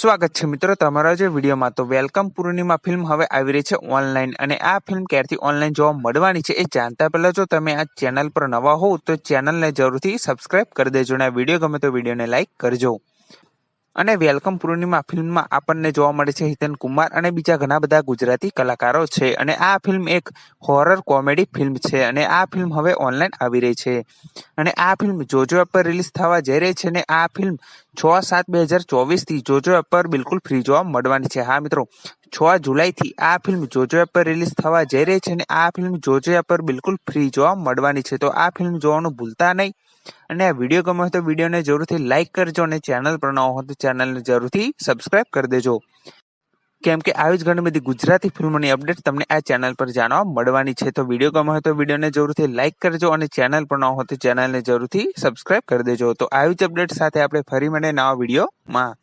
સ્વાગત છે મિત્રો તમારા જે વિડીયોમાં। તો વેલકમ પૂર્ણિમા ફિલ્મ હવે આવી રહી છે ઓનલાઈન, અને આ ફિલ્મ ક્યારથી ઓનલાઈન જોવા મળવાની છે એ જાણતા પહેલા જો તમે આ ચેનલ પર નવા હોવ તો ચેનલને જરૂરથી સબસ્ક્રાઇબ કરી દેજો, અને આ વિડીયો ગમે તો વિડીયોને લાઈક કરજો। અને વેલકમ પૂર્ણિમા ફિલ્મમાં આપણને જોવા મળે છે હિતેન કુમાર અને બીજા ઘણા બધા ગુજરાતી કલાકારો છે, અને આ ફિલ્મ એક હોરર કોમેડી ફિલ્મ છે, અને આ ફિલ્મ હવે ઓનલાઈન આવી રહી છે। અને આ ફિલ્મ જોજો એપ પર રિલીઝ થવા જઈ રહી છે, અને આ ફિલ્મ 6/7/2024 થી જોજો એપ પર બિલકુલ ફ્રી જોવા મળવાની છે। હા મિત્રો, 6 જુલાઈથી આ ફિલ્મ જોજો એપ પર રિલીઝ થવા જઈ રહી છે, અને આ ફિલ્મ જોજો એપ પર બિલકુલ ફ્રી જોવા મળવાની છે। તો આ ફિલ્મ જોવાનું ભૂલતા નહીં, અને આ વિડીયો ગમે તો વિડીયોને જરૂરથી લાઈક કરજો, અને ચેનલ પર ન હો તો ચેનલને જરૂરથી સબસ્ક્રાઇબ કરી દેજો, કેમ કે આવી જ ઘણી બધી ગુજરાતી ફિલ્મોની અપડેટ તમને આ ચેનલ પર જાણવા મળવાની છે। તો વિડીયો ગમે તો વિડીયોને જરૂરથી લાઈક કરજો, અને ચેનલ પર ન હો તો ચેનલને જરૂરથી સબસ્ક્રાઇબ કરી દેજો। તો આવી જ અપડેટ સાથે આપણે ફરી મળીએ નવા વિડીયોમાં।